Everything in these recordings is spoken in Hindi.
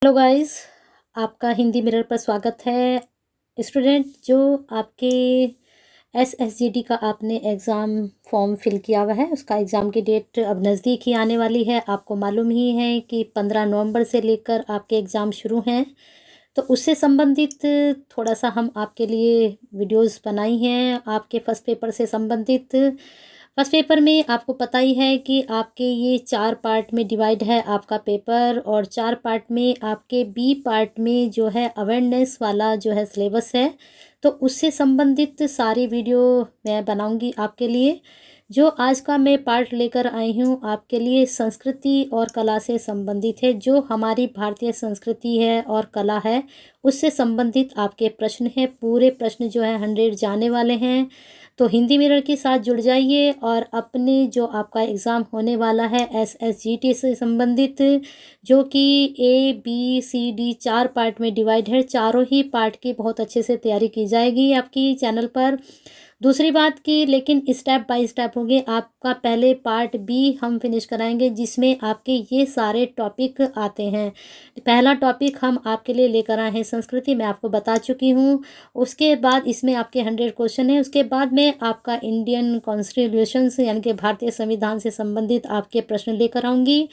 हेलो गाइस, आपका हिंदी मिरर पर स्वागत है। स्टूडेंट, जो आपके एसएसजीडी का आपने एग्ज़ाम फॉर्म फिल किया हुआ है, उसका एग्ज़ाम की डेट अब नज़दीक ही आने वाली है। आपको मालूम ही है कि 15 नवंबर से लेकर आपके एग्ज़ाम शुरू हैं। तो उससे संबंधित थोड़ा सा हम आपके लिए वीडियोस बनाई हैं, आपके फर्स्ट पेपर से संबंधित। फर्स्ट पेपर में आपको पता ही है कि आपके ये 4 पार्ट में डिवाइड है आपका पेपर, और 4 पार्ट में आपके बी पार्ट में जो है अवेयरनेस वाला जो है सिलेबस है। तो उससे संबंधित सारी वीडियो मैं बनाऊंगी आपके लिए। जो आज का मैं पार्ट लेकर आई हूँ आपके लिए संस्कृति और कला से संबंधित है। जो हमारी भारतीय संस्कृति है और कला है उससे संबंधित आपके प्रश्न हैं। पूरे प्रश्न जो है 100 जाने वाले हैं। तो हिंदी मिरर के साथ जुड़ जाइए और अपने जो आपका एग्ज़ाम होने वाला है एसएसजीटी से संबंधित, जो कि A B C D 4 part में डिवाइड है, चारों ही पार्ट की बहुत अच्छे से तैयारी की जाएगी आपकी चैनल पर। दूसरी बात कि लेकिन स्टेप बाय स्टेप होंगे। आपका पहले पार्ट बी हम फिनिश कराएंगे जिसमें आपके ये सारे टॉपिक आते हैं। पहला टॉपिक हम आपके लिए लेकर आए हैं संस्कृति, मैं आपको बता चुकी हूँ। उसके बाद इसमें आपके 100 क्वेश्चन हैं। उसके बाद में आपका इंडियन कॉन्स्टिट्यूशन से यानी कि भारतीय संविधान से संबंधित आपके प्रश्न लेकर आऊँगी।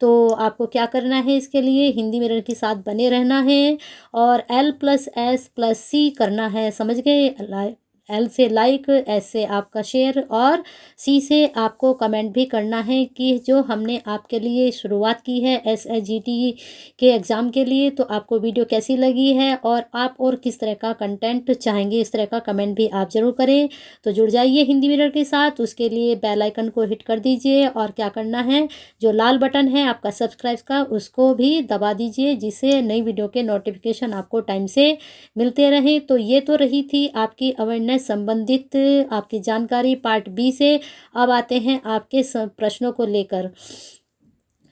तो आपको क्या करना है, इसके लिए हिंदी मिरर के साथ बने रहना है और L+S+C करना है, समझ गए। एल से लाइक, एस से आपका शेयर और सी से आपको कमेंट भी करना है कि जो हमने आपके लिए शुरुआत की है एसएसजीटी के एग्ज़ाम के लिए, तो आपको वीडियो कैसी लगी है और आप और किस तरह का कंटेंट चाहेंगे, इस तरह का कमेंट भी आप ज़रूर करें। तो जुड़ जाइए हिंदी मिरर के साथ। उसके लिए बेल आइकन को हिट कर दीजिए और क्या करना है, जो लाल बटन है आपका सब्सक्राइब का उसको भी दबा दीजिए, जिससे नई वीडियो के नोटिफिकेशन आपको टाइम से मिलते रहें। तो ये तो रही थी आपकी अवेयरनेस संबंधित आपकी जानकारी पार्ट बी से। अब आते हैं आपके प्रश्नों को लेकर।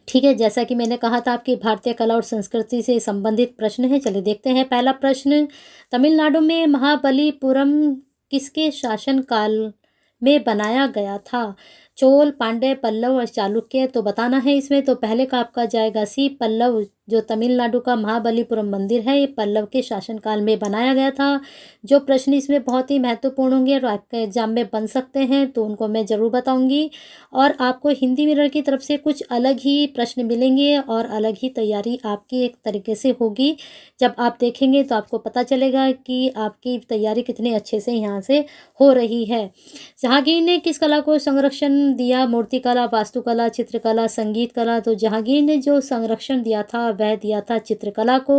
ठीक है, जैसा कि मैंने कहा था आपकी भारतीय कला और संस्कृति से संबंधित प्रश्न है। चलिए देखते हैं पहला प्रश्न। तमिलनाडु में महाबलीपुरम किसके शासनकाल में बनाया गया था? चोल, पांड्य, पल्लव और चालुक्य। तो बताना है इसमें। तो पहले का आपका जाएगा सी, पल्लव। जो तमिलनाडु का महाबलीपुरम मंदिर है ये पल्लव के शासनकाल में बनाया गया था। जो प्रश्न इसमें बहुत ही महत्वपूर्ण होंगे और आपके एग्जाम में बन सकते हैं तो उनको मैं ज़रूर बताऊंगी। और आपको हिंदी मिरर की तरफ से कुछ अलग ही प्रश्न मिलेंगे और अलग ही तैयारी आपकी एक तरीके से होगी। जब आप देखेंगे तो आपको पता चलेगा कि आपकी तैयारी कितने अच्छे से यहाँ से हो रही है। जहांगीर ने किस कला को संरक्षण दिया? मूर्तिकला, वास्तुकला, चित्रकला, संगीत कला। तो जहांगीर ने जो संरक्षण दिया था वह दिया था चित्रकला को।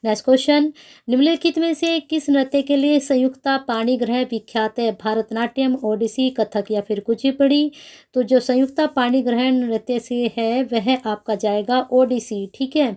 Next question. निम्नलिखित में से किस नृत्य के लिए संयुक्ता पाणिग्रह विख्यात है? भरतनाट्यम, ओडिसी, कथक या फिर कुचिपुड़ी। तो जो संयुक्ता पाणिग्रह नृत्य से है वह आपका जाएगा ओडिसी। ठीक है,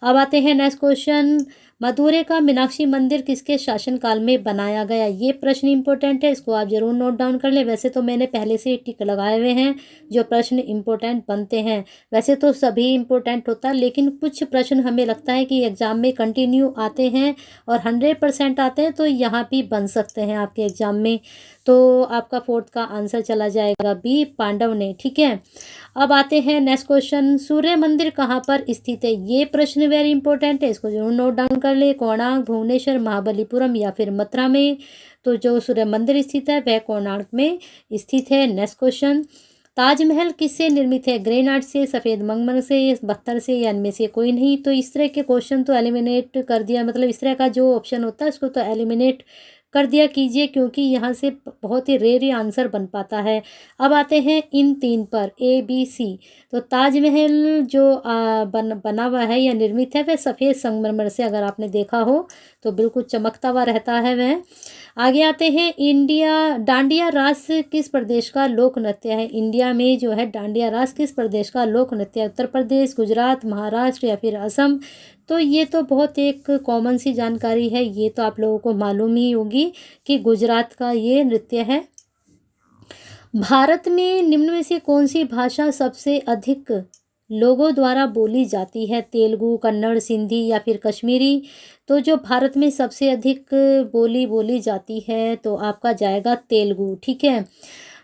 अब आते हैं नेक्स्ट क्वेश्चन। मदुरै का मीनाक्षी मंदिर किसके शासनकाल में बनाया गया? ये प्रश्न इंपॉर्टेंट है, इसको आप जरूर नोट डाउन कर लें। वैसे तो मैंने पहले से टिक लगाए हुए हैं जो प्रश्न इंपॉर्टेंट बनते हैं। वैसे तो सभी इंपॉर्टेंट होता है, लेकिन कुछ प्रश्न हमें लगता है कि एग्जाम में कंटिन्यू आते हैं और 100% आते हैं, तो यहाँ भी बन सकते हैं आपके एग्जाम में। तो आपका फोर्थ का आंसर चला जाएगा बी, पांडव ने। ठीक है, अब आते हैं नेक्स्ट क्वेश्चन। सूर्य मंदिर कहाँ पर स्थित है? ये प्रश्न वेरी इंपॉर्टेंट है, इसको जरूर नोट डाउन कर ले। कोणार्क, भुवनेश्वर, महाबलीपुरम या फिर मथुरा में। तो जो सूर्य मंदिर स्थित है वह कोणार्क में स्थित है। Next question. ताजमहल किससे निर्मित है? ग्रेनाइट से, सफ़ेद संगमरमर से, पत्थर से या इनमें से कोई नहीं। तो इस तरह के क्वेश्चन तो एलिमिनेट कर दिया, मतलब इस तरह का जो ऑप्शन होता है उसको तो एलिमिनेट कर दिया कीजिए, क्योंकि यहाँ से बहुत ही रेयर ही आंसर बन पाता है। अब आते हैं इन 3 पर, ए बी सी। तो ताजमहल जो बना हुआ है या निर्मित है वह सफ़ेद संगमरमर से, अगर आपने देखा हो तो बिल्कुल चमकता हुआ रहता है वह। आगे आते हैं डांडिया रास किस प्रदेश का लोक नृत्य है? इंडिया में जो है डांडिया रास किस प्रदेश का लोक नृत्य है? उत्तर प्रदेश, गुजरात, महाराष्ट्र या फिर असम। तो ये तो बहुत एक कॉमन सी जानकारी है, ये तो आप लोगों को मालूम ही होगी कि गुजरात का ये नृत्य है। भारत में निम्न में से कौन सी भाषा सबसे अधिक लोगों द्वारा बोली जाती है? तेलुगु, कन्नड़, सिंधी या फिर कश्मीरी। तो जो भारत में सबसे अधिक बोली जाती है तो आपका जाएगा तेलुगु। ठीक है,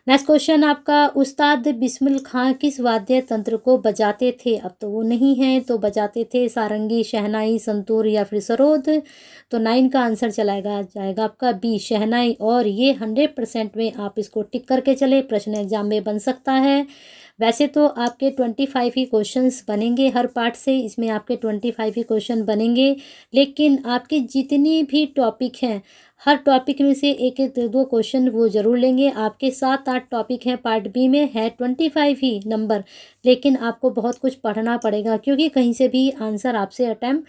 नेक्स्ट क्वेश्चन आपका, उस्ताद बिस्मिल खां किस वाद्य तंत्र को बजाते थे? अब तो वो नहीं है, तो बजाते थे सारंगी, शहनाई, संतूर या फिर सरोद। तो 9 का आंसर चलाएगा जाएगा आपका बी शहनाई, और ये 100% में आप इसको टिक करके चले, प्रश्न एग्जाम में बन सकता है। वैसे तो आपके 25 ही क्वेश्चंस बनेंगे हर पार्ट से, इसमें आपके 25 ही क्वेश्चन बनेंगे, लेकिन आपके जितनी भी टॉपिक हैं हर टॉपिक में से एक एक दो क्वेश्चन वो ज़रूर लेंगे। आपके 7-8 टॉपिक हैं पार्ट बी में, है 25 ही नंबर, लेकिन आपको बहुत कुछ पढ़ना पड़ेगा क्योंकि कहीं से भी आंसर आपसे अटैम्प्ट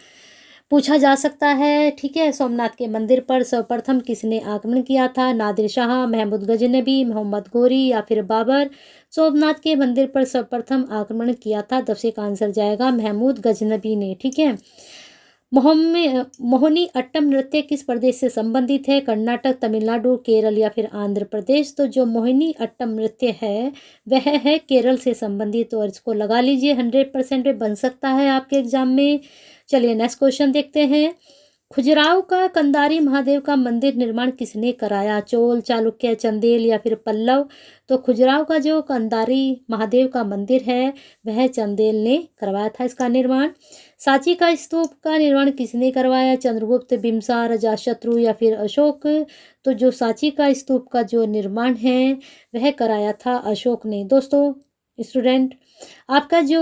पूछा जा सकता है। ठीक है, सोमनाथ के मंदिर पर सर्वप्रथम किसने आक्रमण किया था? नादिर शाह, महमूद गजनबी, मोहम्मद गोरी या फिर बाबर। सोमनाथ के मंदिर पर सर्वप्रथम आक्रमण किया था, तब से का आंसर जाएगा महमूद गजनबी ने। ठीक है, मोहिनी अट्टम नृत्य किस प्रदेश से संबंधित है? कर्नाटक, तमिलनाडु, केरल या फिर आंध्र प्रदेश। तो जो मोहिनी अट्टम नृत्य है वह है केरल से संबंधित, और इसको लगा लीजिए, 100% में बन सकता है आपके एग्जाम में। चलिए नेक्स्ट क्वेश्चन देखते हैं। खजुराहो का कंदारी महादेव का मंदिर निर्माण किसने कराया? चोल, चालुक्य, चंदेल या फिर पल्लव। तो खजुराहो का जो कंदारी महादेव का मंदिर है वह चंदेल ने करवाया था इसका निर्माण। सांची का स्तूप का निर्माण किसने करवाया? चंद्रगुप्त, बिम्सार, अजातशत्रु या फिर अशोक। तो जो सांची का स्तूप का जो निर्माण है वह कराया था अशोक ने। दोस्तों स्टूडेंट, आपका जो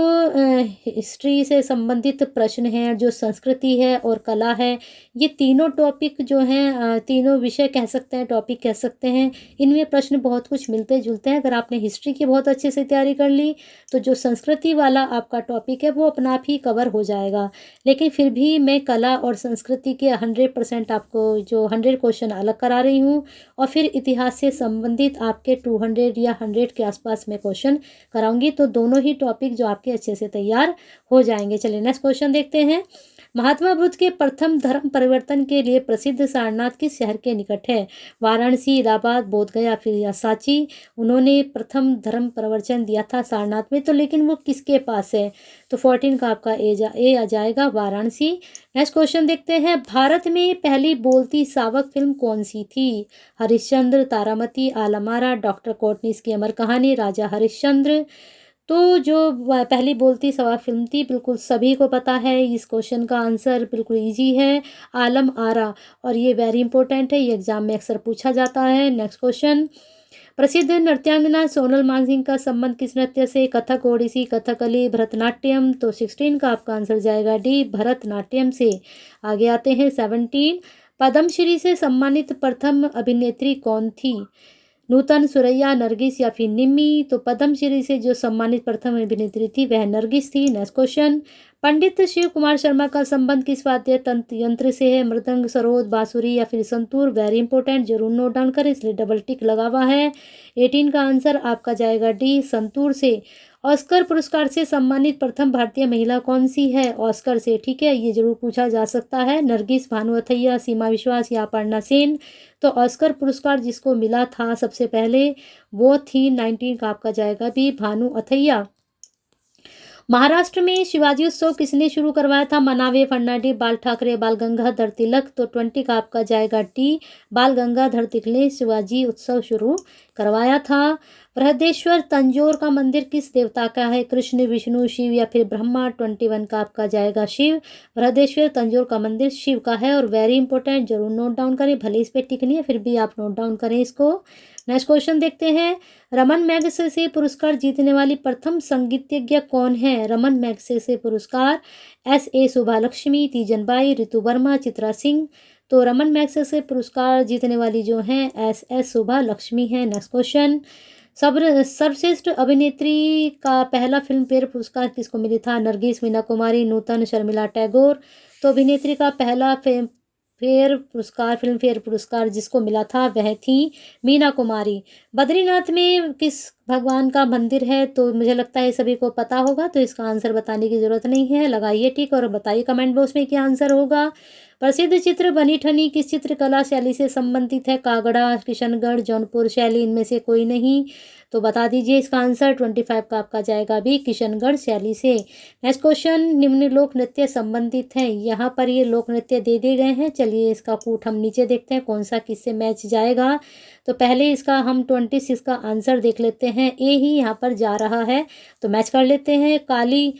हिस्ट्री से संबंधित प्रश्न है, जो संस्कृति है और कला है, ये तीनों टॉपिक जो हैं, तीनों विषय कह सकते हैं, टॉपिक कह सकते हैं, इनमें प्रश्न बहुत कुछ मिलते जुलते हैं। अगर आपने हिस्ट्री की बहुत अच्छे से तैयारी कर ली तो जो संस्कृति वाला आपका टॉपिक है वो अपना आप ही कवर हो जाएगा। लेकिन फिर भी मैं कला और संस्कृति के 100% आपको जो 100 क्वेश्चन अलग करा रही हूँ, और फिर इतिहास से संबंधित आपके 200 या 100 के आसपास मैं क्वेश्चन कराऊंगी, तो दोनों ही टॉपिक जो आपके अच्छे से तैयार हो जाएंगे। चलिए नेक्स्ट क्वेश्चन देखते हैं। महात्मा बुद्ध के प्रथम धर्म परिवर्तन के लिए प्रसिद्ध सारनाथ किस शहर के निकट है? वाराणसी, इलाहाबाद, बोधगया फिर या सांची। उन्होंने प्रथम धर्म प्रवचन दिया था सारनाथ में, तो लेकिन वो किसके पास है? तो 14 का आपका ए आ जाएगा वाराणसी। नेक्स्ट क्वेश्चन देखते हैं। भारत में पहली बोलती सावक फिल्म कौन सी थी? हरिश्चंद्र, तारामती, आलमारा, डॉक्टर कोटनीस की अमर कहानी, राजा हरिश्चंद्र। तो जो पहली बोलती सवा फिल्म थी, बिल्कुल सभी को पता है, इस क्वेश्चन का आंसर बिल्कुल इजी है, आलम आरा, और ये वेरी इंपॉर्टेंट है, ये एग्जाम में अक्सर पूछा जाता है। Next question. प्रसिद्ध नृत्यांगना सोनल मानसिंह का संबंध किस नृत्य से? कथक, ओडिसी, कथकली, भरतनाट्यम। तो 16 का आपका आंसर जाएगा डी भरतनाट्यम से। आगे आते हैं 17। पद्मश्री से सम्मानित प्रथम अभिनेत्री कौन थी? नूतन, सुरैया, नरगिस या फिर निम्मी। तो पद्मश्री से जो सम्मानित प्रथम अभिनेत्री थी वह नरगिस थी। Next question. पंडित शिव कुमार शर्मा का संबंध किस वाद्य यंत्र से है? मृदंग, सरोद, बांसुरी या फिर संतूर। वेरी इंपॉर्टेंट, जरूर नोट डाउन करें, इसलिए डबल टिक लगा हुआ है। 18 का आंसर आपका जाएगा डी संतूर से। ऑस्कर पुरस्कार से सम्मानित प्रथम भारतीय महिला कौन सी है? ऑस्कर से, ठीक है, ये जरूर पूछा जा सकता है। नरगिस, भानु अथैया, सीमा विश्वास या अपर्णा सेन। तो ऑस्कर पुरस्कार जिसको मिला था सबसे पहले वो थी 19 का आपका जाएगा भी भानु अथैया। महाराष्ट्र में शिवाजी उत्सव किसने शुरू करवाया था? मनावे, फर्नाडी, बाल ठाकरे, बाल गंगाधर तिलक। तो 20 का आपका जाएगा टी बाल गंगाधर तिलक ने शिवाजी उत्सव शुरू करवाया था। बृहदेश्वर तंजौर का मंदिर किस देवता का है? कृष्ण, विष्णु, शिव या फिर ब्रह्मा। 21 का आपका जाएगा शिव। बृहदेश्वर तंजौर का मंदिर शिव का है, और वेरी इंपॉर्टेंट, जरूर नोट डाउन करें, भले इस पे टिक नहीं है फिर भी आप नोट डाउन करें इसको। नेक्स्ट क्वेश्चन देखते हैं। रमन मैगसेसे पुरस्कार जीतने वाली प्रथम संगीतज्ञ कौन है? रमन मैगसेसे पुरस्कार S.A. सुभालक्ष्मी, तीजन बाई, ऋतु वर्मा, चित्रा सिंह। तो रमन मैगसेसे पुरस्कार जीतने वाली जो हैं S.S. सुभालक्ष्मी है। Next question. सर्वश्रेष्ठ अभिनेत्री का पहला फिल्म फेयर पुरस्कार किसको मिली था? नरगिस, मीना कुमारी, नूतन, शर्मिला टैगोर। तो अभिनेत्री का पहला फिल्म फेयर पुरस्कार जिसको मिला था वह थी मीना कुमारी। बद्रीनाथ में किस भगवान का मंदिर है, तो मुझे लगता है सभी को पता होगा, तो इसका आंसर बताने की ज़रूरत नहीं है। लगाइए टिक और बताइए कमेंट बॉक्स में क्या आंसर होगा। प्रसिद्ध चित्र बनी ठनी किस चित्रकला शैली से संबंधित है? कागड़ा, किशनगढ़, जौनपुर शैली, इनमें से कोई नहीं। तो बता दीजिए इसका आंसर। 25 का आपका जाएगा बी, किशनगढ़ शैली से। नेक्स्ट क्वेश्चन, निम्न लोक नृत्य संबंधित है। यहाँ पर ये लोक नृत्य दे दिए गए हैं। चलिए इसका कूट हम नीचे देखते हैं कौन सा किससे मैच जाएगा। तो पहले इसका हम 26 का आंसर देख लेते हैं। ए ही यहाँ पर जा रहा है, तो मैच कर लेते हैं। काली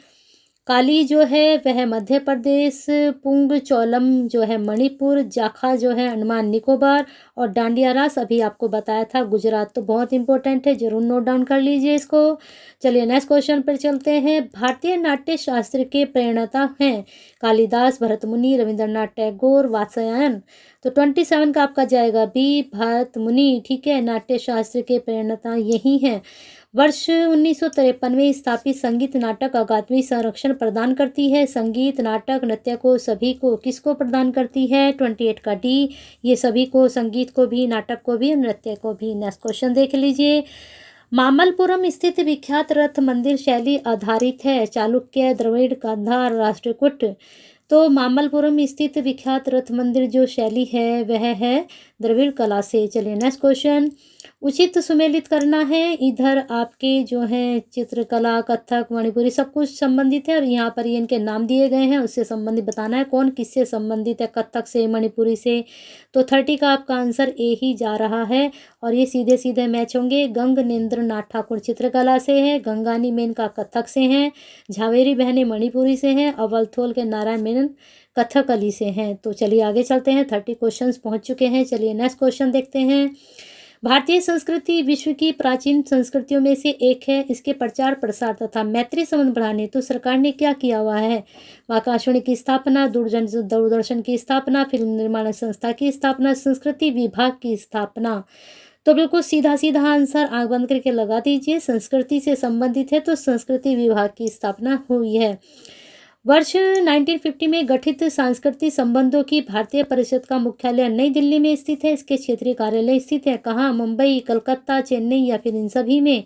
काली जो है वह मध्य प्रदेश, पुंग चोलम जो है मणिपुर, जाखा जो है अंडमान निकोबार, और डांडिया रास अभी आपको बताया था गुजरात। तो बहुत इंपॉर्टेंट है, जरूर नोट डाउन कर लीजिए इसको। चलिए नेक्स्ट क्वेश्चन पर चलते हैं। भारतीय नाट्य शास्त्र के प्रेरणता हैं कालिदास, भरत मुनि, रविंद्रनाथ टैगोर, वात्स्यायन। तो 27 का आपका जाएगा बी, भरत मुनि। ठीक है, नाट्य शास्त्र के प्रेरणता यही हैं। वर्ष 1953 में स्थापित संगीत नाटक अकादमी संरक्षण प्रदान करती है। संगीत, नाटक, नृत्य को सभी को किसको प्रदान करती है? 28 का डी, ये सभी को, संगीत को भी, नाटक को भी, नृत्य को भी। नेक्स्ट क्वेश्चन देख लीजिए। मामल्लपुरम स्थित विख्यात रथ मंदिर शैली आधारित है चालुक्य, द्रविड़, गांधार, राष्ट्रकूट। तो मामल्लपुरम स्थित विख्यात रथ मंदिर जो शैली है वह है द्रविड़ कला से। चलिए नेक्स्ट क्वेश्चन। उचित सुमेलित करना है। इधर आपके जो है चित्रकला, कथक, मणिपुरी सब कुछ संबंधित है, और यहाँ पर ये इनके नाम दिए गए हैं, उससे संबंधित बताना है कौन किससे संबंधित है, कथक से, मणिपुरी से। तो 30 का आपका आंसर ए ही जा रहा है, और ये सीधे सीधे मैच होंगे। गंगनेंद्र नाथ ठाकुर चित्रकला से है, गंगानी मेनका कथक से हैं, झावेरी बहनें मणिपुरी से हैं, अवलथोल के नारायण मेनन कथकली से हैं। तो चलिए आगे चलते हैं, 30 क्वेश्चंस पहुंच चुके हैं। चलिए नेक्स्ट क्वेश्चन देखते हैं। भारतीय संस्कृति विश्व की प्राचीन संस्कृतियों में से एक है। इसके प्रचार प्रसार तथा मैत्री संबंध बढ़ाने हेतु सरकार ने क्या किया हुआ है? आकाशवाणी की स्थापना, दूरदर्शन की स्थापना, फिल्म निर्माण संस्था की स्थापना, संस्कृति विभाग की स्थापना। तो बिल्कुल सीधा सीधा आंसर आंख बंद करके लगा दीजिए। संस्कृति से संबंधित है तो संस्कृति विभाग की स्थापना हुई है। वर्ष 1950 में गठित सांस्कृतिक संबंधों की भारतीय परिषद का मुख्यालय नई दिल्ली में स्थित है। इसके क्षेत्रीय कार्यालय स्थित है कहाँ? मुंबई, कलकत्ता, चेन्नई या फिर इन सभी में।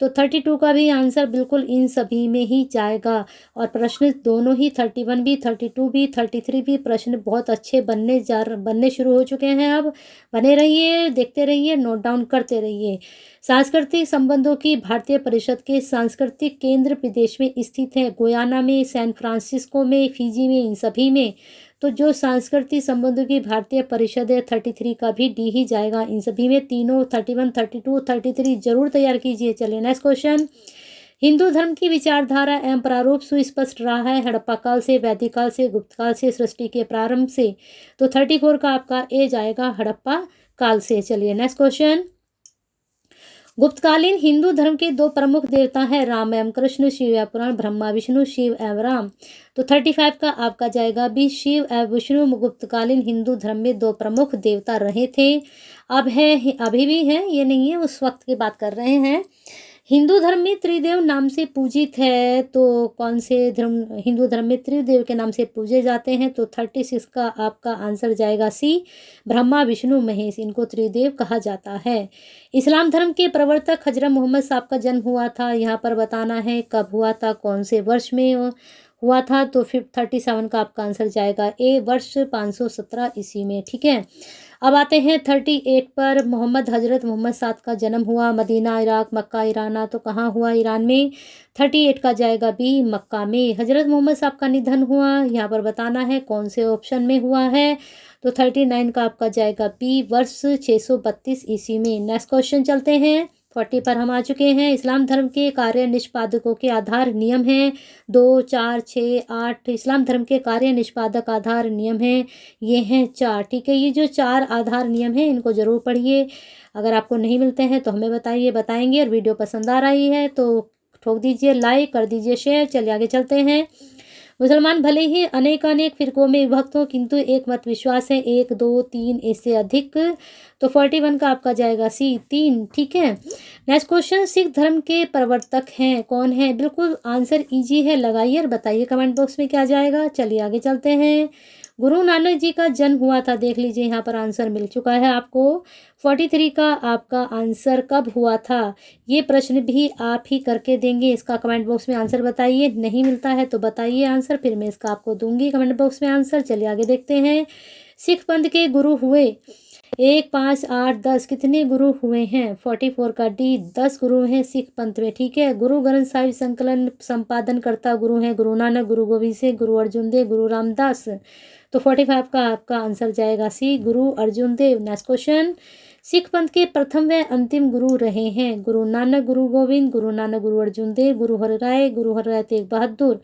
तो 32 का भी आंसर बिल्कुल इन सभी में ही जाएगा। और प्रश्न दोनों ही 31 भी, 32 भी, 33 भी प्रश्न बहुत अच्छे बनने शुरू हो चुके हैं। अब बने रहिए, देखते रहिए, नोट डाउन करते रहिए। सांस्कृतिक संबंधों की भारतीय परिषद के सांस्कृतिक केंद्र विदेश में स्थित है, गुयाना में, सैन फ्रांसिस्को में, फिजी में, इन सभी में। तो जो सांस्कृतिक संबंधों की भारतीय परिषद है 33 का भी डी ही जाएगा इन सभी में। तीनों 31, 32, 33 जरूर तैयार कीजिए। चलिए नेक्स्ट क्वेश्चन। हिंदू धर्म की विचारधारा एवं प्रारूप सुस्पष्ट रहा है हड़प्पा काल से, वैदिक काल से, गुप्त काल से, सृष्टि के प्रारंभ से। तो 34 का आपका ए जाएगा हड़प्पा काल से। चलिए नेक्स्ट क्वेश्चन। गुप्तकालीन हिंदू धर्म के दो प्रमुख देवता हैं राम एवं कृष्ण, शिव एवं पुराण, ब्रह्मा विष्णु, शिव एवं राम। तो 35 का आपका जाएगा भी, शिव एवं विष्णु गुप्तकालीन हिंदू धर्म में दो प्रमुख देवता रहे थे। अब है, अभी भी हैं, ये नहीं है उस वक्त की बात कर रहे हैं। हिंदू धर्म में त्रिदेव नाम से पूजित है, तो कौन से धर्म हिंदू धर्म में त्रिदेव के नाम से पूजे जाते हैं? तो 36 का आपका आंसर जाएगा सी, ब्रह्मा विष्णु महेश, इनको त्रिदेव कहा जाता है। इस्लाम धर्म के प्रवर्तक हजरत मोहम्मद साहब का जन्म हुआ था, यहाँ पर बताना है कब हुआ था, कौन से वर्ष में हुआ था। तो फिर 37 का आपका आंसर जाएगा ए, वर्ष 517 ईस्वी में। ठीक है, अब आते हैं 38 पर। हजरत मोहम्मद साहब का जन्म हुआ मदीना, इराक, मक्का, ईराना। तो कहाँ हुआ? ईरान में। 38 का जाएगा बी, मक्का में। हजरत मोहम्मद साहब का निधन हुआ, यहाँ पर बताना है कौन से ऑप्शन में हुआ है। तो 39 का आपका जाएगा बी, वर्ष 632 ईस्वी में। नेक्स्ट क्वेश्चन चलते हैं। 40 पर हम आ चुके हैं। इस्लाम धर्म के कार्य निष्पादकों के आधार नियम हैं 2, 4, 6, 8। इस्लाम धर्म के कार्य निष्पादक आधार नियम हैं, ये हैं 4। ठीक है, ये जो 4 आधार नियम हैं इनको जरूर पढ़िए। अगर आपको नहीं मिलते हैं तो हमें बताइए, बताएंगे। और वीडियो पसंद आ रही है तो ठोक दीजिए लाइक, कर दीजिए शेयर। चलिए आगे चलते हैं। मुसलमान भले ही अनेक फिरकों में विभक्त हो, किंतु एक मत विश्वास है, 1, 2, 3 इससे अधिक। तो 41 का आपका जाएगा सी, 3। ठीक है, नेक्स्ट क्वेश्चन। सिख धर्म के प्रवर्तक हैं, कौन है? बिल्कुल आंसर इजी है, लगाइए और बताइए कमेंट बॉक्स में क्या जाएगा। चलिए आगे चलते हैं। गुरु नानक जी का जन्म हुआ था, देख लीजिए यहाँ पर आंसर मिल चुका है आपको। 43 का आपका आंसर कब हुआ था, ये प्रश्न भी आप ही करके देंगे। इसका कमेंट बॉक्स में आंसर बताइए, नहीं मिलता है तो बताइए आंसर, फिर मैं इसका आपको दूंगी कमेंट बॉक्स में आंसर। चलिए आगे देखते हैं। सिख पंथ के गुरु हुए 1, 5, 8, 10, कितने गुरु हुए हैं? 44 का डी, 10 गुरु हैं सिख पंथ में, ठीक है। गुरु ग्रंथ साहिब संकलन संपादन करता गुरु हैं गुरु नानक, गुरु गोविंद सिंह, गुरु अर्जुन देव, गुरु रामदास। तो 45 का आपका आंसर जाएगा सी, गुरु अर्जुन देव। नेक्स्ट क्वेश्चन, सिख पंथ के प्रथम व अंतिम गुरु रहे हैं गुरु नानक, गुरु गोविंद, गुरु नानक, गुरु अर्जुन देव, गुरु हरराय, गुरु हरराय तेग बहादुर।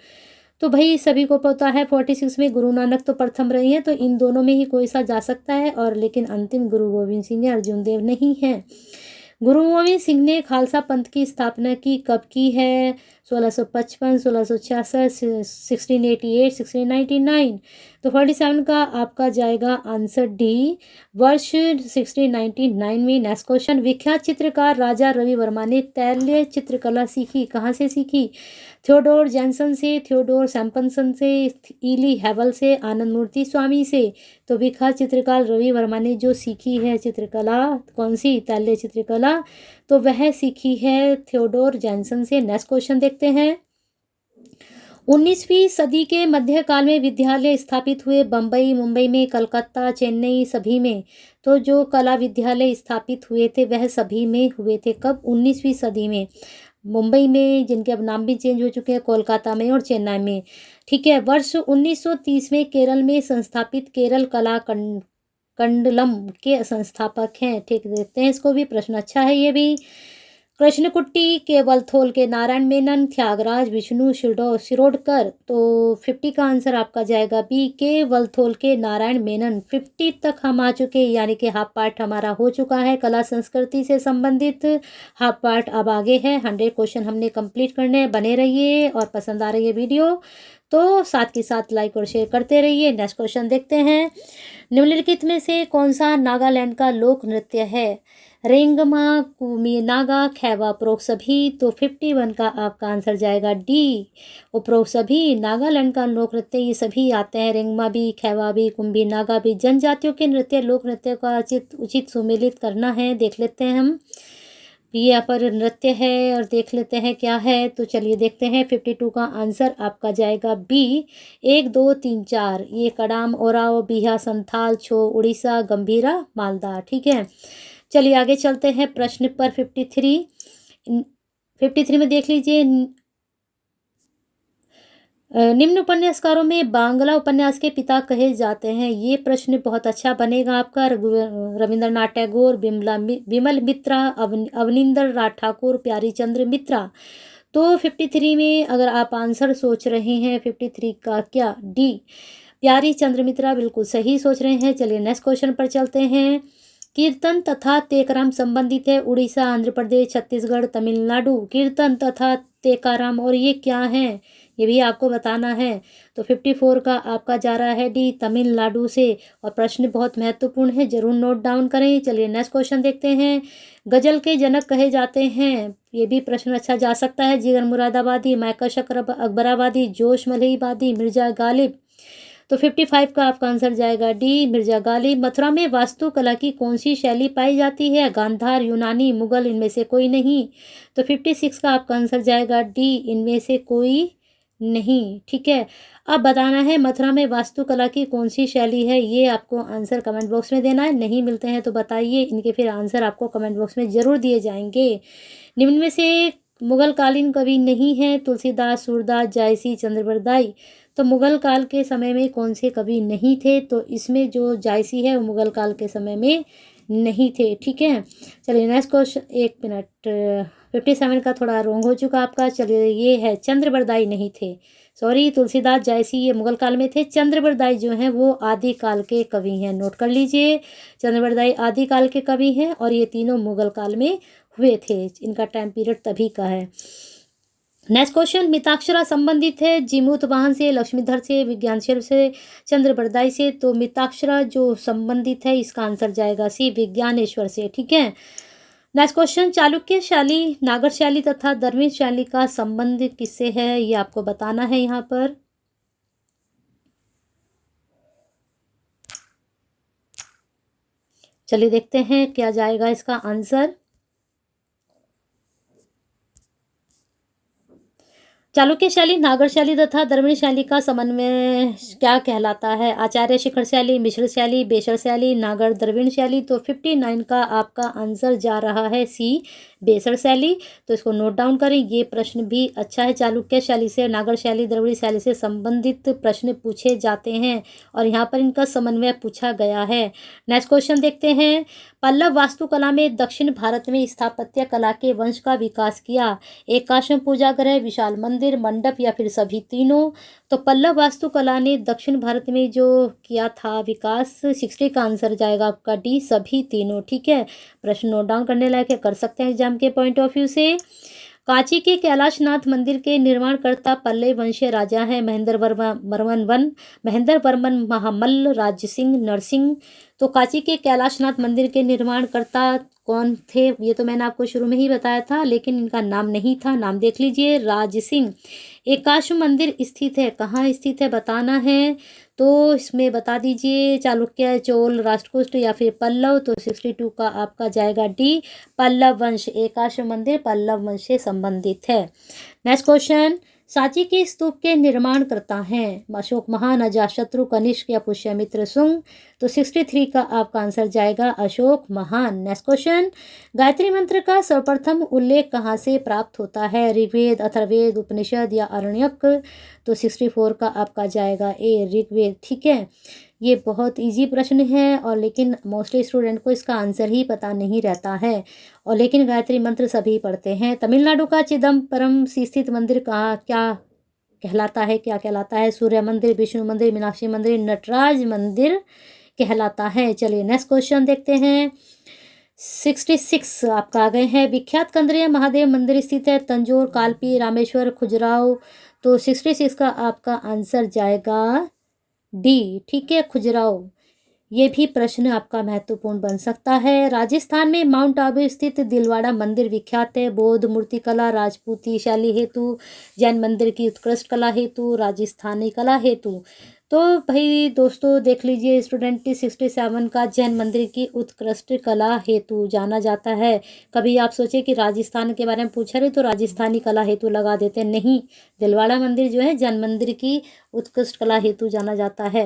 तो भाई सभी को पता है 46 में गुरु नानक तो प्रथम रहे हैं, तो इन दोनों में ही कोई सा जा सकता है, और लेकिन अंतिम गुरु गोविंद सिंह है, अर्जुन देव नहीं है। गुरु गोविंद सिंह ने खालसा पंथ की स्थापना की कब की है? 1655, 1666, 1688, 1699। तो 47 का आपका जाएगा आंसर डी, वर्ष 1699 में। नेक्स्ट क्वेश्चन, विख्यात चित्रकार राजा रवि वर्मा ने तैलय चित्रकला सीखी, कहाँ से सीखी? थियोडोर जैनसन से, थियोडोर सैम्पसन से, इली हैवल से, आनंद मूर्ति स्वामी से। तो विख्यात चित्रकार रवि वर्मा ने जो सीखी है चित्रकला, कौन सी? तैलय चित्रकला, तो वह सीखी है थियोडोर जैनसन से। नेक्स्ट क्वेश्चन देखते हैं। 19वीं सदी के मध्यकाल में विद्यालय स्थापित हुए बम्बई, मुंबई में, कलकत्ता, चेन्नई, सभी में। तो जो कला विद्यालय स्थापित हुए थे वह सभी में हुए थे, कब? 19वीं सदी में। मुंबई में, जिनके अब नाम भी चेंज हो चुके हैं, कोलकाता में और चेन्नई में, ठीक है। वर्ष 1930 में केरल में संस्थापित केरल कला कंडलम के संस्थापक हैं, ठीक। देखते हैं इसको भी, प्रश्न अच्छा है ये भी। कृष्णकुट्टी के वलथोल के नारायण मेनन, त्यागराज, विष्णु शिरोडकर। तो 50 का आंसर आपका जाएगा बी, के वलथोल के नारायण मेनन। 50 तक हम आ चुके, यानी कि हाफ पार्ट हमारा हो चुका है कला संस्कृति से संबंधित। हाफ पार्ट अब आगे है, 100 क्वेश्चन हमने कंप्लीट करने हैं। बने रहिए, और पसंद आ रही है वीडियो तो साथ के साथ लाइक और शेयर करते रहिए। नेक्स्ट क्वेश्चन देखते हैं। निम्नलिखित में से कौन सा नागालैंड का लोक नृत्य है? रेंगमा, कुमी नागा, खैवा, उपरोक्त सभी। तो 51 का आपका आंसर जाएगा डी, उपरोक्त सभी। नागालैंड का लोक नृत्य ये सभी आते हैं, रेंगमा भी, खैवा भी, कुंभी नागा भी। जनजातियों के नृत्य लोक नृत्य का उचित सुमेलित करना है, देख लेते हैं हम। ये यहाँ पर नृत्य है और देख लेते हैं क्या है। तो चलिए देखते हैं। 52 का आंसर आपका जाएगा बी, 1, 2, 3, 4। ये कडाम, ओराव, बिहा, संथाल, छो, उड़ीसा, गंभीरा, मालदा, ठीक है। चलिए आगे चलते हैं प्रश्न पर। 53 में देख लीजिए, निम्न उपन्यासकारों में बांग्ला उपन्यास के पिता कहे जाते हैं। ये प्रश्न बहुत अच्छा बनेगा आपका। रविंद्रनाथ टैगोर, विमल मित्रा, अवनिंदर नाथ ठाकुर, प्यारी चंद्र मित्रा। तो 53 में अगर आप आंसर सोच रहे हैं 53 का, क्या? डी, प्यारी चंद्र मित्रा, बिल्कुल सही सोच रहे हैं। चलिए नेक्स्ट क्वेश्चन पर चलते हैं। कीर्तन तथा तेकाराम संबंधित है उड़ीसा, आंध्र प्रदेश, छत्तीसगढ़, तमिलनाडु। कीर्तन तथा तेकाराम, और ये क्या है ये भी आपको बताना है। तो 54 का आपका जा रहा है डी, तमिलनाडु से। और प्रश्न बहुत महत्वपूर्ण है, जरूर नोट डाउन करें। चलिए नेक्स्ट क्वेश्चन देखते हैं। गजल के जनक कहे जाते हैं, ये भी प्रश्न अच्छा जा सकता है। जिगर मुरादाबादी, मैकश अकबराबादी, जोश मलईबादी, मिर्जा गालिब। तो 55 का आपका आंसर जाएगा डी, मिर्जा गालिब। मथुरा में वास्तुकला की कौन सी शैली पाई जाती है? गांधार, यूनानी, मुगल, इनमें से कोई नहीं। तो 56 का आपका आंसर जाएगा डी, इनमें से कोई नहीं, ठीक है। अब बताना है मथुरा में वास्तुकला की कौन सी शैली है, ये आपको आंसर कमेंट बॉक्स में देना है। नहीं मिलते हैं तो बताइए, इनके फिर आंसर आपको कमेंट बॉक्स में ज़रूर दिए जाएंगे। निम्न में से मुगल कालीन कवि नहीं है? तुलसीदास, सूरदास, जायसी, चंद्रबरदाई। तो मुगल काल के समय में कौन से कवि नहीं थे? तो इसमें जो जायसी है वो मुगल काल के समय में नहीं थे, ठीक है। चलिए नेक्स्ट क्वेश्चन, 1 मिनट, 57 का थोड़ा रॉन्ग हो चुका आपका। चलिए ये है, चंद्रबरदाई नहीं थे, सॉरी। तुलसीदास, जायसी ये मुगल काल में थे। चंद्रबरदाई जो हैं वो आदि काल के कवि हैं, नोट कर लीजिए। चंद्रबरदाई आदि काल के कवि हैं और ये तीनों मुगल काल में हुए थे, इनका टाइम पीरियड तभी का है। नेक्स्ट क्वेश्चन, मिताक्षरा संबंधित है जीमूत वाहन से, लक्ष्मीधर से, विज्ञानश्वर से, चंद्रबरदाई से। तो मिताक्षरा जो संबंधित है इसका आंसर जाएगा सी, विज्ञानेश्वर से, ठीक है। नेक्स्ट क्वेश्चन, चालुक्य शैली, नागर शैली तथा दरवेश शैली का संबंध किससे है, ये आपको बताना है यहाँ पर। चलिए देखते हैं क्या जाएगा इसका आंसर। चालुक्य शैली नागर शैली तथा द्रविड़ शैली का समन्वय क्या कहलाता है? आचार्य शिखर शैली, मिश्र शैली, बेसर शैली, नागर द्रविड़ शैली। तो 59 का आपका आंसर जा रहा है सी, बेसर शैली। तो इसको नोट डाउन करें। ये प्रश्न भी अच्छा है। चालुक्य शैली से, नागर शैली, द्रविड़ शैली से संबंधित प्रश्न पूछे जाते हैं और यहाँ पर इनका समन्वय पूछा गया है। नेक्स्ट क्वेश्चन देखते हैं। पल्लव वास्तुकला में दक्षिण भारत में स्थापत्य कला के वंश का विकास किया। एकाश्म पूजा गृह, विशाल मंदिर, मंडप या फिर सभी तीनों। तो पल्लव वास्तुकला ने दक्षिण भारत में जो किया था विकास, 60 का आंसर जाएगा आपका डी, सभी तीनों। ठीक है, प्रश्न नोट डाउन करने लायक है, कर सकते हैं एग्जाम के पॉइंट ऑफ व्यू से। कांची के कैलाशनाथ मंदिर के निर्माणकर्ता पल्लव वंशीय राजा हैं महेंद्र वर्मन महामल्ल, राज सिंह, नरसिंह। तो कांची के कैलाशनाथ मंदिर के निर्माणकर्ता कौन थे? ये तो मैंने आपको शुरू में ही बताया था, लेकिन इनका नाम नहीं था। नाम देख लीजिए, राज सिंह। एकाश्म मंदिर स्थित है, कहाँ स्थित है बताना है। तो इसमें बता दीजिए, चालुक्य, चोल, राष्ट्रकूट या फिर पल्लव। तो 62 का आपका जाएगा डी, पल्लव वंश। एकाश्म मंदिर पल्लव वंश से संबंधित है। Next question. सांची के स्तूप के निर्माण करता हैं अशोक महान, अजातशत्रु, कनिष्क या पुष्यमित्र शुंग। तो 63 का आपका आंसर जाएगा अशोक महान। Next question. गायत्री मंत्र का सर्वप्रथम उल्लेख कहाँ से प्राप्त होता है? ऋग्वेद, अथर्ववेद, उपनिषद या आरण्यक। तो 64 का आपका जाएगा ए, ऋग्वेद। ठीक है, ये बहुत इजी प्रश्न है और लेकिन मोस्टली स्टूडेंट को इसका आंसर ही पता नहीं रहता है। और लेकिन गायत्री मंत्र सभी पढ़ते हैं। तमिलनाडु का चिदम्बरम स्थित मंदिर कहाँ क्या कहलाता है? क्या कहलाता है? सूर्य मंदिर, विष्णु मंदिर, मीनाक्षी मंदिर, नटराज मंदिर कहलाता है। चलिए नेक्स्ट क्वेश्चन देखते हैं। 66 आपका आ गए हैं। विख्यात कंदरिया महादेव मंदिर स्थित है तंजौर, कालपी, रामेश्वर, खुजराहो। तो 66 का आपका आंसर जाएगा डी। ठीक है, खुजराहो। ये भी प्रश्न आपका महत्वपूर्ण बन सकता है। राजस्थान में माउंट आबू स्थित दिलवाड़ा मंदिर विख्यात है बौद्ध मूर्तिकला, राजपूती शैली हेतु, जैन मंदिर की उत्कृष्ट कला हेतु, राजस्थानी कला हेतु। तो भाई दोस्तों देख लीजिए, स्टूडेंट 67 का जैन मंदिर की उत्कृष्ट कला हेतु जाना जाता है। कभी आप सोचे कि राजस्थान के बारे में पूछा रहे तो राजस्थानी कला हेतु लगा देते, नहीं। दिलवाड़ा मंदिर जो है जैन मंदिर की उत्कृष्ट कला हेतु जाना जाता है,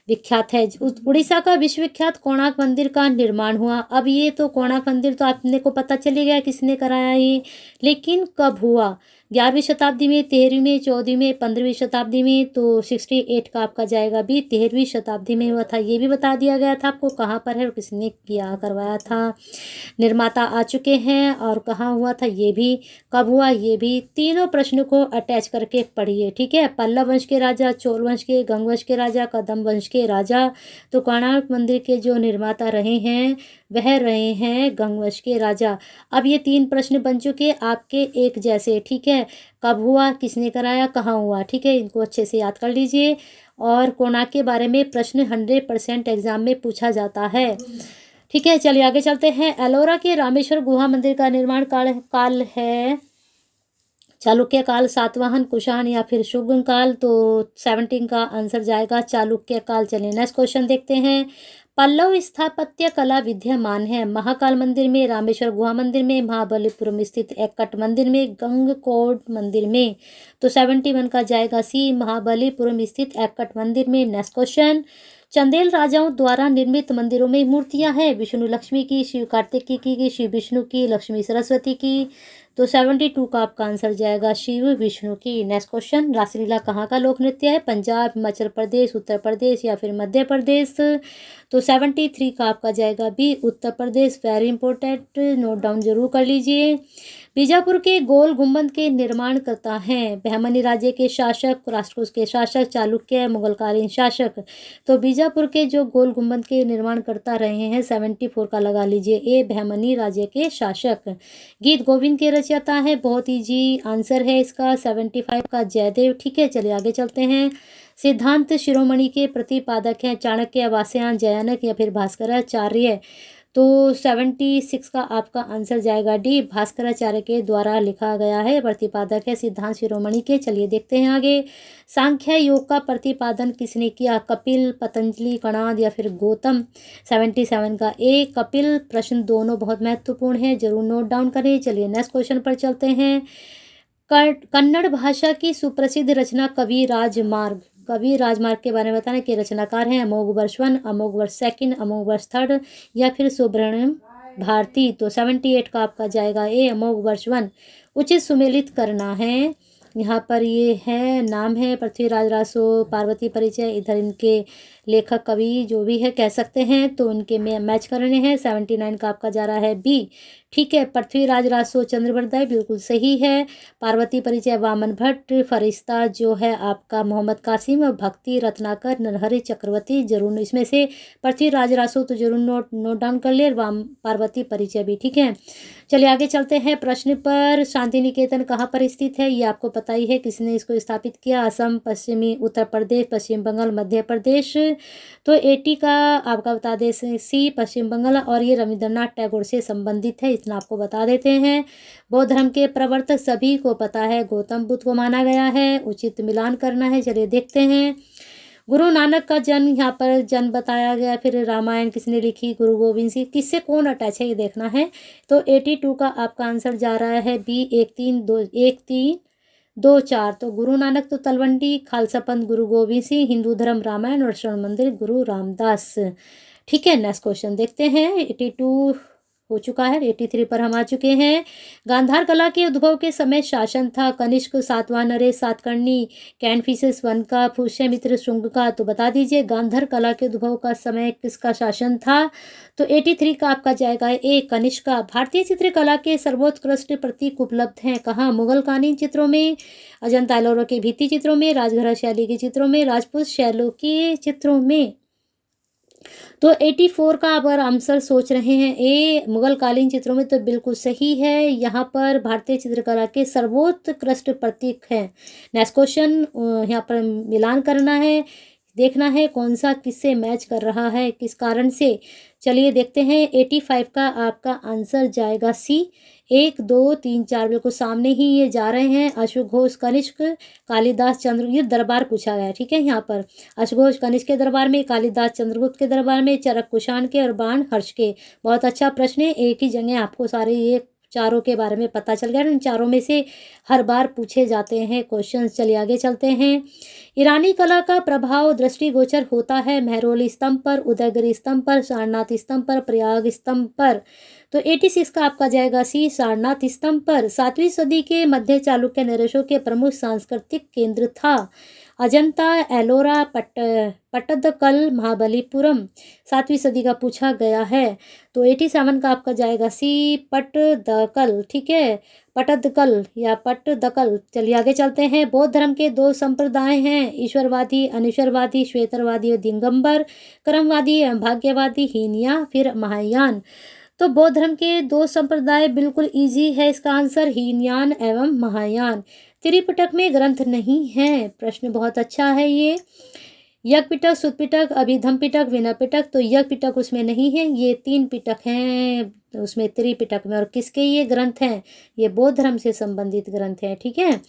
विख्यात है। उड़ीसा का विश्वविख्यात कोणार्क मंदिर का निर्माण हुआ। अब ये तो कोणार्क मंदिर तो आपने को पता चली गया किसने कराया ये, लेकिन कब हुआ? 11वीं शताब्दी में, 13वीं में, 14वीं में, 15वीं शताब्दी में। तो 68 का आपका जाएगा भी, 13वीं शताब्दी में हुआ था। ये भी बता दिया गया था आपको कहाँ पर है और किसने किया करवाया था। निर्माता आ चुके हैं और कहाँ हुआ था ये भी, कब हुआ ये भी। तीनों प्रश्न को अटैच करके पढ़िए। ठीक है, पल्लव वंश के राजा, चोल वंश के, गंग वंश के राजा, कदम वंश के राजा। तो कोणार्क मंदिर के जो निर्माता रहे हैं वह रहे हैं गंग वंश के राजा। अब ये 3 प्रश्न बन चुके आपके एक जैसे। ठीक है, कब हुआ, किसने कराया, कहाँ हुआ। ठीक है, इनको अच्छे से याद कर लीजिए। और कोणार्क के बारे में प्रश्न 100% एग्जाम में पूछा जाता है। ठीक है, चलिए आगे चलते हैं। एलोरा के रामेश्वर गुहा मंदिर का निर्माण काल है चालुक्य काल, सातवाहन, कुषाण या फिर शुंग काल। तो 17 का आंसर जाएगा चालुक्य काल। चलिए नेक्स्ट क्वेश्चन देखते हैं। पल्लव स्थापत्य कला विद्यमान है महाकाल मंदिर में, रामेश्वर गुहा मंदिर में, महाबलीपुरम स्थित एक्कट मंदिर में, गंगकोट मंदिर में। तो 71 का जाएगा सी, महाबलीपुरम स्थित एक्कट मंदिर में। Next question. चंदेल राजाओं द्वारा निर्मित मंदिरों में मूर्तियां हैं विष्णु लक्ष्मी की, शिव कार्तिकी की, शिव विष्णु की, लक्ष्मी सरस्वती की। तो 72 का आपका आंसर जाएगा शिव विष्णु की। Next question. रासलीला कहाँ का लोक नृत्य है? पंजाब, हिमाचल प्रदेश, उत्तर प्रदेश या फिर मध्य प्रदेश। तो 73 का आपका जाएगा B, Uttar Pradesh. Very important, note down जरूर कर लीजिए। बीजापुर के गोल गुंबद के निर्माण करता हैं बहमनी राज्य के शासक, राष्ट्रकूट के शासक, चालुक्य, मुगलकालीन शासक। तो बीजापुर के जो गोल गुंबद के निर्माण करता रहे हैं 74 का लगा लीजिए ए, बहमनी राज्य के शासक। गीत गोविंद के रचयिता है, बहुत इजी आंसर है इसका, 75 का जयदेव। ठीक है, चलिए आगे चलते हैं। सिद्धांत शिरोमणि के प्रतिपादक हैं चाणक्य, वात्स्यायन, जयानक या फिर भास्कराचार्य। तो 76 का आपका आंसर जाएगा डी, भास्कराचार्य के द्वारा लिखा गया है, प्रतिपादक है सिद्धांत शिरोमणि के। चलिए देखते हैं आगे। सांख्य योग का प्रतिपादन किसने किया? कपिल, पतंजलि, कणाद या फिर गौतम? 77 का ए कपिल। प्रश्न दोनों बहुत महत्वपूर्ण है, जरूर नोट डाउन करें। चलिए नेक्स्ट क्वेश्चन पर चलते हैं। कन्नड़ भाषा की सुप्रसिद्ध रचना कवि राजमार्ग, कवि राजमार्ग के बारे में बताना कि रचनाकार हैं अमोघ वर्ष 1, अमोघ वर्ष 2, अमोघ वर्ष 3 या फिर सुब्रमण्यम भारती? तो 78 का आपका जाएगा ए, अमोघ वर्ष 1। उचित सुमेलित करना है, यहाँ पर ये है नाम है पृथ्वीराज रासो, पार्वती परिचय, इधर इनके लेखक कवि जो भी है कह सकते हैं, तो उनके में मैच करने हैं। 79 का आपका जा रहा है बी, ठीक है। पृथ्वीराज रासो चंद्रवरदाई बिल्कुल सही है। पार्वती परिचय वामन भट्ट, फरिश्ता जो है आपका मोहम्मद कासिम, भक्ति रत्नाकर, नरहरि चक्रवर्ती। जरूर इसमें से पृथ्वीराज रासो तो जरूर नोट डाउन कर ले, पार्वती परिचय भी, ठीक है। चलिए आगे चलते हैं प्रश्न पर। शांति निकेतन कहाँ पर स्थित है? ये आपको पता ही है, किसने इसको स्थापित किया? असम, पश्चिमी उत्तर प्रदेश, पश्चिम बंगाल, मध्य प्रदेश। तो 80 का आपका बता दे सी, पश्चिम बंगाल, और ये रविंद्रनाथ टैगोर से संबंधित है, इतना आपको बता देते हैं। बौद्ध धर्म के प्रवर्तक सभी को पता है गौतम बुद्ध को माना गया है, उचित मिलान करना है। चलिए देखते हैं। गुरु नानक का जन्म, यहाँ पर जन्म बताया गया। फिर रामायण किसने लिखी? गुरु गोविंद सिंह। किससे कौन अटैच है ये देखना है। तो 82 का आपका आंसर जा रहा है बी, 1-3-2-4। तो गुरु नानक तो तलवंडी, खालसा पंथ गुरु गोविंद सिंह, हिंदू धर्म रामायण और स्वर्ण मंदिर गुरु रामदास, ठीक है। नेक्स्ट क्वेश्चन देखते हैं। 82 हो चुका है, 83 पर हम आ चुके हैं। गांधार कला के उद्भव के समय शासन था कनिष्क, सातवां नरेश, सातकर्णी, कैनफिसेस 1 का, पुष्यमित्र शुंग का? तो बता दीजिए गांधार कला के उद्भव का समय किसका शासन था? तो 83 का आपका जाएगा ए, कनिष्क का। भारतीय चित्रकला के सर्वोत्कृष्ट प्रतीक उपलब्ध हैं कहाँ? मुगल कालीन चित्रों में, अजंता एलोरा के भित्ति चित्रों में, राजघरा शैली के चित्रों में, राजपूत शैलों के चित्रों में। तो 84 का अगर आंसर सोच रहे हैं ए, मुगल कालीन चित्रों में, तो बिल्कुल सही है। यहाँ पर भारतीय चित्रकला के सर्वोत्कृष्ट प्रतीक हैं। नेक्स्ट क्वेश्चन, यहाँ पर मिलान करना है, देखना है कौन सा किससे मैच कर रहा है, किस कारण से। चलिए देखते हैं। 85 का आपका आंसर जाएगा सी, 1, 2, 3, 4 बिल्कुल सामने ही ये जा रहे हैं। अश्वघोष कनिष्क, कालिदास चंद्र, ये दरबार पूछा गया है, ठीक है। यहाँ पर अश्वघोष कनिष्क के दरबार में, कालिदास चंद्रगुप्त के दरबार में, चरक कुषाण के और बाण हर्ष के। बहुत अच्छा प्रश्न है, एक ही जगह आपको सारे ये चारों के बारे में पता चल गया। इन चारों में से हर बार पूछे जाते हैं क्वेश्चन। चलिए आगे चलते हैं। ईरानी कला का प्रभाव दृष्टिगोचर होता है महरौली स्तंभ पर, उदयगिरी स्तंभ पर, सारनाथ स्तंभ पर, प्रयाग स्तंभ पर? तो 86 का आपका जाएगा सी, सारनाथ स्तंभ पर। 7वीं सदी के मध्य चालुक्य नरेशों के प्रमुख सांस्कृतिक केंद्र था अजंता, एलोरा, पट्टदकल, महाबलीपुरम। 7वीं सदी का पूछा गया है। तो 87 का आपका जाएगा सी, पट्टदकल, ठीक है, पट्टदकल या पट्टदकल। चलिए आगे चलते हैं। बौद्ध धर्म के 2 संप्रदाय हैं, ईश्वरवादी, अनिश्वरवादी, श्वेतरवादी और दिगंबर, क्रमवादी, भाग्यवादी, हीनया, फिर महायान। तो बौद्ध धर्म के 2 संप्रदाय बिल्कुल इजी है इसका आंसर, हीनयान एवं महायान। त्रिपिटक में ग्रंथ नहीं है, प्रश्न बहुत अच्छा है ये। यज्ञ पिटक, सुत पिटक, अभिधम पिटक, विनय पिटक। तो यज्ञ पिटक उसमें नहीं है, ये 3 पिटक हैं उसमें त्रिपिटक में। और किसके ये ग्रंथ हैं? ये बौद्ध धर्म से संबंधित ग्रंथ हैं, ठीक है।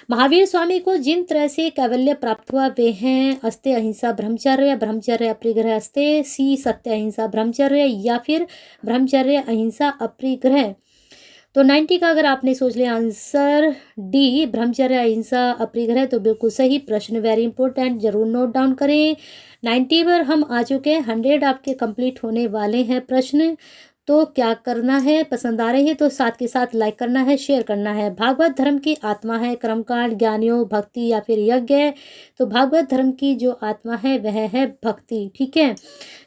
महावीर स्वामी को जिन तरह से कैवल्य प्राप्त हुआ वे हैं अस्ते अहिंसा ब्रह्मचर्य, ब्रह्मचर्य अपरिग्रह अस्ते, सी सत्य अहिंसा ब्रह्मचर्य या फिर ब्रह्मचर्य अहिंसा अपरिग्रह। तो 90 का अगर आपने सोच लिया आंसर डी, ब्रह्मचर्य अहिंसा अपरिग्रह, तो बिल्कुल सही। प्रश्न वेरी इंपॉर्टेंट, जरूर नोट डाउन करें। 90 पर हम आ चुके हैं, 100 आपके कंप्लीट होने वाले हैं प्रश्न। तो क्या करना है, पसंद आ रही है तो साथ के साथ लाइक करना है, शेयर करना है। भागवत धर्म की आत्मा है कर्मकांड, ज्ञानियों, भक्ति या फिर यज्ञ? तो भागवत धर्म की जो आत्मा है वह है भक्ति, ठीक है।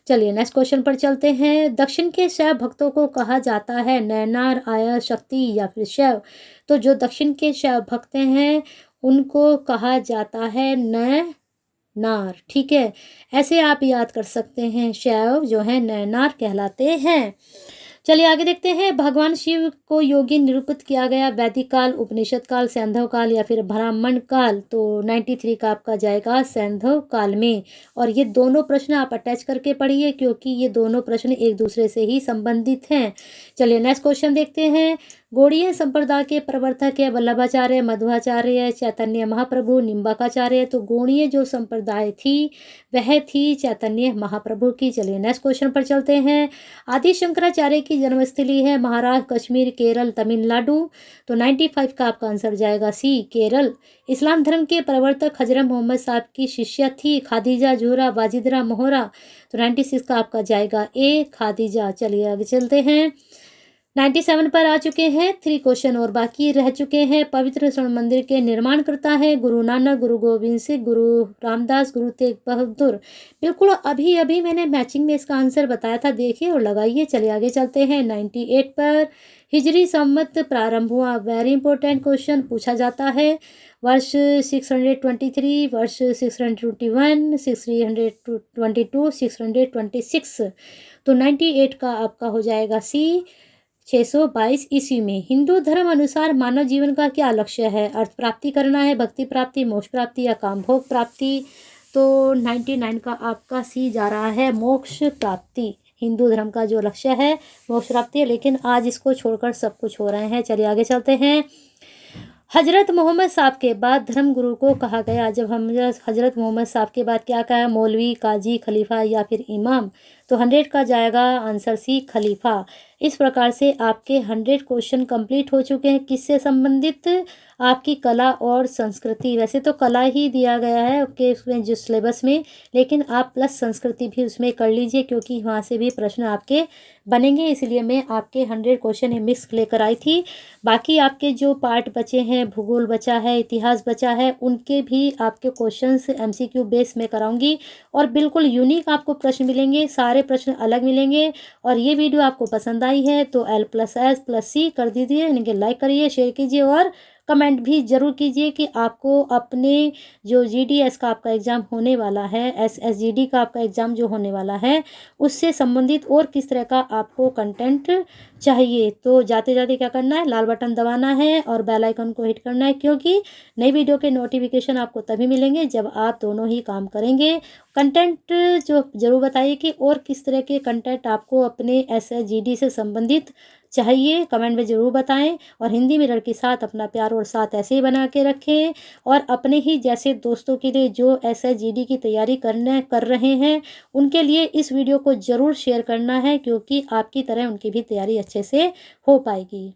चलिए नेक्स्ट क्वेश्चन पर चलते हैं। दक्षिण के शैव भक्तों को कहा जाता है नयनार, आया, शक्ति या फिर शैव? तो जो दक्षिण के शैव भक्त हैं उनको कहा जाता है नयनार, ठीक है। ऐसे आप याद कर सकते हैं, शैव जो है नयनार कहलाते हैं। चलिए आगे देखते हैं। भगवान शिव को योगी निरूपित किया गया वैदिक काल, उपनिषद काल, सैंधव काल या फिर ब्राह्मण काल। तो 93 का आपका जाएगा सैंधव काल में। और ये दोनों प्रश्न आप अटैच करके पढ़िए क्योंकि ये दोनों प्रश्न एक दूसरे से ही संबंधित हैं। चलिए नेक्स्ट क्वेश्चन देखते हैं। गौड़ीय संप्रदाय के प्रवर्तक है वल्लभाचार्य, मध्वाचार्य, चैतन्य महाप्रभु, निम्बाकाचार्य। तो गौड़ीय जो संप्रदाय थी वह थी चैतन्य महाप्रभु की। चलिए नेक्स्ट क्वेश्चन पर चलते हैं। आदि शंकराचार्य की जन्मस्थली है महाराष्ट्र, कश्मीर, केरल, तमिलनाडु। तो 95 का आपका आंसर जाएगा सी, केरल। इस्लाम धर्म के प्रवर्तक हजरत मोहम्मद साहब की शिष्या थी खादीजा जोहरा बाजिदरा मोहरा। तो 96 का आपका जाएगा ए, खादीजा। चलिए आगे चलते हैं। 97 पर आ चुके हैं। 3 क्वेश्चन और बाकी रह चुके हैं। पवित्र स्वर्ण मंदिर के निर्माण करता है गुरु नानक, गुरु गोविंद सिंह, गुरु रामदास, गुरु तेग बहादुर। बिल्कुल अभी अभी मैंने मैचिंग में इसका आंसर बताया था, देखिए और लगाइए। चलिए आगे चलते हैं। 98 पर हिजरी संवत प्रारंभ हुआ। वेरी इंपॉर्टेंट क्वेश्चन पूछा जाता है। वर्ष 623, वर्ष 621, 622, 626। तो 98 का आपका हो जाएगा सी, 622 ईस्वी में। हिंदू धर्म अनुसार मानव जीवन का क्या लक्ष्य है? अर्थ प्राप्ति करना है, भक्ति प्राप्ति, मोक्ष प्राप्ति या काम भोग प्राप्ति। तो 99 का आपका सी जा रहा है, मोक्ष प्राप्ति। हिंदू धर्म का जो लक्ष्य है मोक्ष प्राप्ति है, लेकिन आज इसको छोड़कर सब कुछ हो रहे हैं। चलिए आगे चलते हैं। हजरत मोहम्मद साहब के बाद धर्म गुरु को कहा गया। जब हम हजरत मोहम्मद साहब के बाद क्या कहा? मौलवी, काजी, खलीफा या फिर इमाम। तो 100 का जाएगा आंसर सी, खलीफा। इस प्रकार से आपके 100 क्वेश्चन कंप्लीट हो चुके हैं। किससे संबंधित? आपकी कला और संस्कृति। वैसे तो कला ही दिया गया है आपके उसमें जो सिलेबस में, लेकिन आप प्लस संस्कृति भी उसमें कर लीजिए क्योंकि वहाँ से भी प्रश्न आपके बनेंगे। इसलिए मैं आपके 100 क्वेश्चन मिक्स लेकर आई थी। बाकी आपके जो पार्ट बचे हैं, भूगोल बचा है, इतिहास बचा है, उनके भी आपके क्वेश्चंस MCQ बेस में कराऊंगी और बिल्कुल यूनिक आपको प्रश्न मिलेंगे, सारे प्रश्न अलग मिलेंगे। और ये वीडियो आपको पसंद आई है तो L+S+C कर दीजिए, यानी कि लाइक करिए, शेयर कीजिए और कमेंट भी ज़रूर कीजिए कि आपको अपने जो GDS का आपका एग्ज़ाम होने वाला है, SSGD का आपका एग्ज़ाम जो होने वाला है, उससे संबंधित और किस तरह का आपको कंटेंट चाहिए। तो जाते जाते क्या करना है? लाल बटन दबाना है और बेल आइकन को हिट करना है क्योंकि नई वीडियो के नोटिफिकेशन आपको तभी मिलेंगे जब आप दोनों ही काम करेंगे। कंटेंट जो ज़रूर बताइए कि और किस तरह के कंटेंट आपको अपने SSGD से संबंधित चाहिए, कमेंट में ज़रूर बताएं। और हिंदी मिरर के साथ अपना प्यार और साथ ऐसे ही बना के रखें और अपने ही जैसे दोस्तों के लिए जो SSGD की तैयारी कर रहे हैं उनके लिए इस वीडियो को ज़रूर शेयर करना है क्योंकि आपकी तरह उनकी भी तैयारी अच्छे से हो पाएगी।